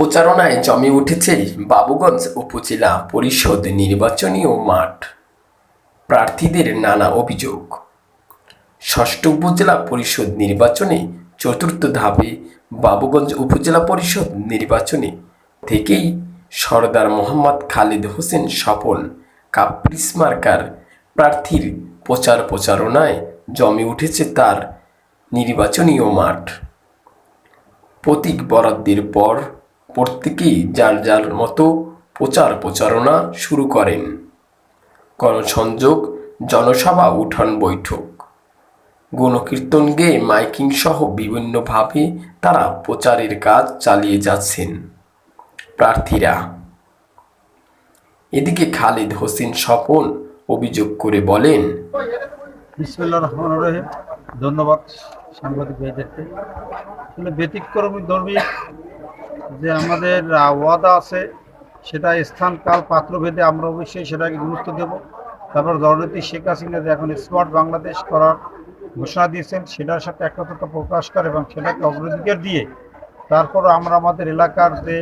প্রচারণায় জমে উঠেছে বাবুগঞ্জ উপজেলা পরিষদ নির্বাচনী মাঠ। প্রার্থীদের নানা অভিযোগ। ষষ্ঠ উপজেলা পরিষদ নির্বাচনে চতুর্থ ধাপে বাবুগঞ্জ উপজেলা পরিষদ নির্বাচনে থেকেই সরদার মোহাম্মদ খালিদ হোসেন স্বপন কাপ্রিস মার্কার প্রার্থীর প্রচারণায় জমে উঠেছে তার নির্বাচনী মাঠ। প্রতীক বরাদ্দের পর প্রত্যেকেই যার যার মতো প্রচারণা শুরু করেন। গণসংযোগ, জনসভা, উঠান বৈঠক, গণকীর্তন গেয়ে মাইকিং সহ বিভিন্নভাবে তারা প্রচারের কাজ চালিয়ে যাচ্ছেন প্রার্থীরা। এদিকে খালিদ হোসেন স্বপন অভিযোগ করে বলেন, বিসমিল্লাহির রহমানির রহিম। ধন্যবাদ সাংবাদিক ভাইদেরকে। আসলে ব্যতিক্রমী ধর্মী যে আমাদের ওয়াদা আছে সেটা স্থান কাল পাত্রভেদে আমরা অবশ্যই সেটাকে গুরুত্ব দেব। তারপর জননেত্রী শেখ হাসিনা যে এখন স্মার্ট বাংলাদেশ করার ঘোষণা দিয়েছেন সেটার সাথে একত্রতা প্রকাশ করে এবং সেটাকে অগ্রাধিকার দিয়ে তারপর আমরা আমাদের এলাকার যে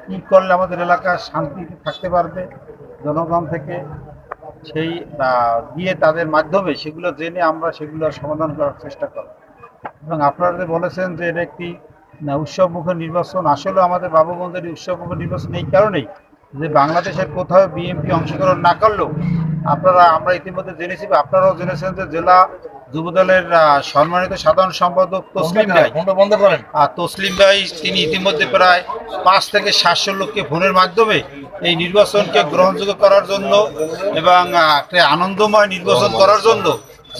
কী করলে আমাদের এলাকা শান্তিতে থাকতে পারবে জনগণ থেকে সেই দিয়ে তাদের মাধ্যমে সেগুলো জেনে আমরা সেগুলো সমাধান করার চেষ্টা করব। এবং আপনারা যে বলেছেন যে এটা একটি উৎসবমুখী নির্বাচন, আসলে আমাদের বাবুগঞ্জের উৎসবমুখী নির্বাচন এই কারণেই যে বাংলাদেশের কোথাও বিএনপি অংশগ্রহণ না করলেও আমরা ইতিমধ্যে জেনেছি বা আপনারাও জেনেছেন যে জেলা যুবদলের সম্মানিত সাধারণ সম্পাদক তসলিম ভাই তিনি ইতিমধ্যে প্রায় 5 থেকে 700 লোককে ফোনের মাধ্যমে এই নির্বাচনকে গ্রহণযোগ্য করার জন্য এবং একটা আনন্দময় নির্বাচন করার জন্য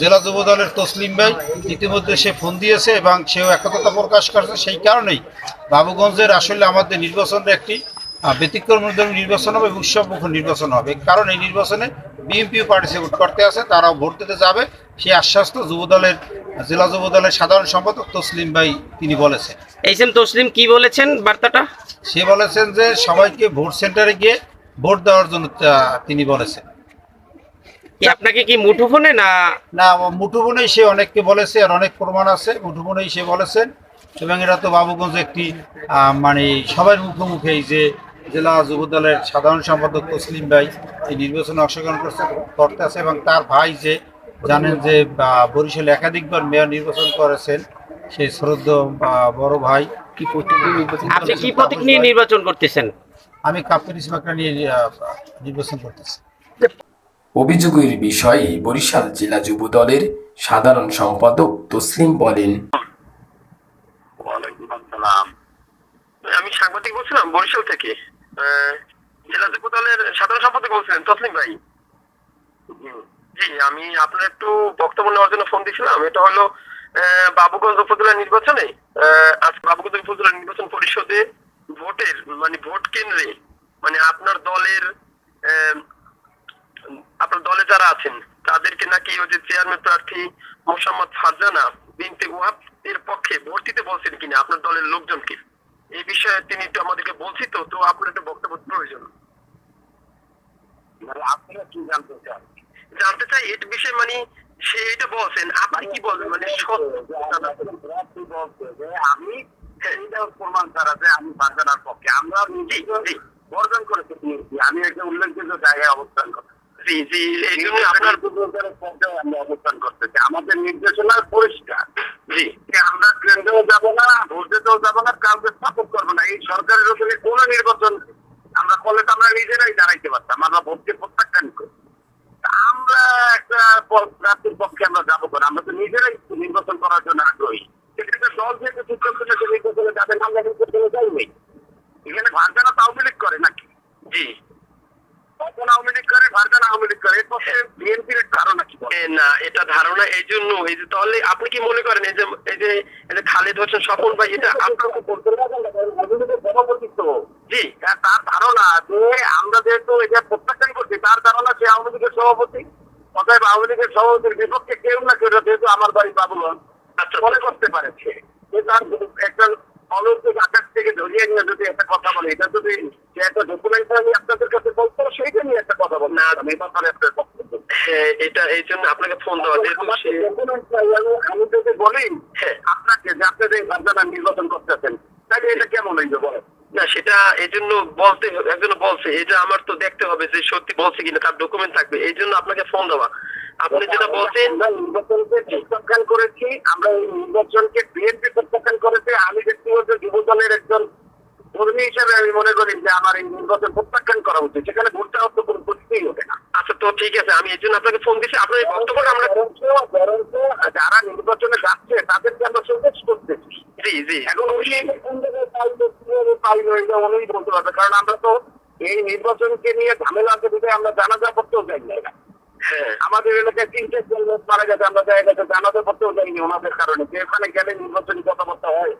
জেলা যুবদলের তসলিম ভাই ইতিমধ্যে সে ফোন দিয়েছে এবং সেও একতা প্রকাশ করছে। সেই কারণেই বাবুগঞ্জের আসলে আমাদের নির্বাচনটা একটি ব্যতিক্রমধর্মী নির্বাচন হবে, উৎসবমুখী নির্বাচন হবে। কারণ এই নির্বাচনে বিএনপিও পার্টিসিপেট করতে আছে, তারাও ভোট দিতে যাবে, সেই আশ্বাস তো জেলা যুবদলের সাধারণ সম্পাদক তসলিম ভাই তিনি বলেছেন। তসলিম কি বলেছেন বার্তাটা? সে বলেছেন যে সবাইকে ভোট সেন্টারে গিয়ে ভোট দেওয়ার জন্য তিনি বলেছেন। আপনাকে কি মুঠোফোনে না মুঠোফোনেই সে অনেককে বলেছে, আর অনেক প্রমাণ আছে, মুঠোফোনেই সে বলেছেন। এবং এটা তো বাবুগঞ্জ একটি মানে সবার মুখোমুখি যে জেলা যুবদলের সাধারণ সম্পাদক তসলিম ভাই এই নির্বাচনে অংশগ্রহণ করতে আছে এবং তার ভাই যে জানেন যে বরিশালে একাধিকবার মেয়র নির্বাচন করেছেন সেই শ্রদ্ধেয় বড় ভাই। আপনি কি প্রতীক নিয়ে নির্বাচন করতেছেন? আমি কাপ্রিস মার্কা নিয়ে নির্বাচন করতেছি। অভিযোগের বিষয়ে বরিশাল জেলা যুবদলের সাধারণ সম্পাদক তসলিম বলেন, আমি সাংবাদিক বলছিলাম বরিশাল থেকে। জেলা যুবদলের সাধারণ সম্পাদক বলছিলেন তসলিম ভাই? জি, আমি আপনার একটু বক্তব্য নেওয়ার জন্য ফোন দিয়েছিলাম। এটা হলো বাবুগঞ্জ উপজেলা নির্বাচনে আজ বাবুগঞ্জ উপজেলা নির্বাচন পরিষদে ভোটের মানে ভোট কেন্দ্রে মানে আপনার দলে যারা আছেন তাদেরকে নাকি ওই যে চেয়ারম্যান প্রার্থী মোসাম্মদ ফারজানা বিনতে ওয়াহাব এর পক্ষে ভোট দিতে বলছেন কিনা আপনার দলের লোকজনকে। এই বিষয়ে তিনি একটু আমাদেরকে বলছি তো আপনার একটা বক্তব্য প্রয়োজন। আপনারা কি জানতে চাই এর বিষয়ে, মানে সে এটা বলছেন, আপনি কি বলবেন? মানে আমি প্রমাণ ছাড়া যে আমি ফারজানার পক্ষে আমরা বর্জন করে আমি একটা উল্লেখযোগ্য জায়গায় অবস্থান করছি। জি জি, এই জন্য আপনার আমরা অবস্থান করতেছি। আমাদের নির্দেশনা পরিষ্কার। জি, আমরা কেন্দ্রেও যাবো না, ভোট দিতেও যাবো না, কাউকে সাপোর্ট করবো না। এই সরকারের ওখানে কোন নির্বাচন আমরা করলে তো আমরা নিজেরাই দাঁড়াইতে পারতাম, আমরা ভোটকে প্রত্যাখ্যান করি। আমরা একটা প্রার্থীর পক্ষে আমরা যাবো কেন? আমরা তো নিজেরাই নির্বাচন করার জন্য আগ্রহী। সেক্ষেত্রে দল যেহেতু সিদ্ধান্ত নিয়েছে নির্বাচনে যাদের আমরা নির্বাচনে যাইনি, এখানে ভারজানা তো আওয়ামী লীগ করে নাকি? জি, আওয়ামী লীগ করে, ভারজানা আওয়ামী লীগ করে। এর পক্ষে বিএনপির ধারণা কি? না, এটা ধারণা এই জন্য এই যে তাহলে আপনি কি মনে করেন এই যে খালিদ হোসেন স্বপন ভাই এটা আপনার জি তার ধারণা যে আমরা যেহেতু এটা প্রত্যাখ্যান করছি, তার ধারণা সে আওয়ামী লীগের সভাপতি, অতএব আওয়ামী লীগের সভাপতির বিপক্ষে কেউ না কেউ যেহেতু আমার বাড়ি বাবুগঞ্জ মনে করতে পারে সে তার একটা অলৌকিক আকাশ থেকে ধরিয়ে নিয়ে যদি একটা কথা বলে, এটা যদি সে একটা ডকুমেন্ট আমি আপনাদের কাছে বলতো সেইটা নিয়ে একটা কথা বল না, আমি ব্যাপারে আপনার বক্তব্য। হ্যাঁ, এটা এই জন্য আপনাকে ফোন দেওয়া। আমি যদি বলি আপনাকে যে আপনি যে ভারজানা নির্বাচন করতেছেন তাহলে এটা কেমন হইবে বলেন? না সেটা এই জন্য বলতে একজন বলছে, এটা আমার তো দেখতে হবে যে সত্যি বলছে কিনা, তার ডকুমেন্ট থাকবে, এই জন্য আপনাকে ফোন দেওয়া। আপনি যেটা বলছেন আমরা নির্বাচনকে প্রত্যাখ্যান করেছি, আমরা এই নির্বাচনকে বিএনপি প্রত্যাখ্যান করেছে। আমি ব্যক্তিগত যুব দলের একজন কর্মী হিসেবে আমি মনে করি যে আমার এই নির্বাচন প্রত্যাখ্যান করা উচিত, সেখানে ভোট চাওয়ার তো কোনো প্রশ্নই ওঠে না। আচ্ছা তো ঠিক আছে, আমি এই জন্য আপনাকে ফোন দিচ্ছি। আপনার এই বক্তব্যটা আমরা বরঞ্চ যারা নির্বাচনে যাচ্ছে তাদেরকে আমরা সুযোগ করতেছি। জি জি এখন উনি কোন জায়গায় পাইলো কিভাবে পাইলো এটা উনিই বলতে পারবে, কারণ আমরা তো এই নির্বাচনকে নিয়ে ঝামেলা আছে বিধায় আমরা জানাজা করতেও যাই না। হ্যাঁ আমাদের এলাকায় 3-4 লোক মারা গেছে, আমরা জায়গাতে জানাজা করতেও যাইনি ওনাদের কারণে, যে এখানে গেলে নির্বাচনী কথাবার্তা হয়।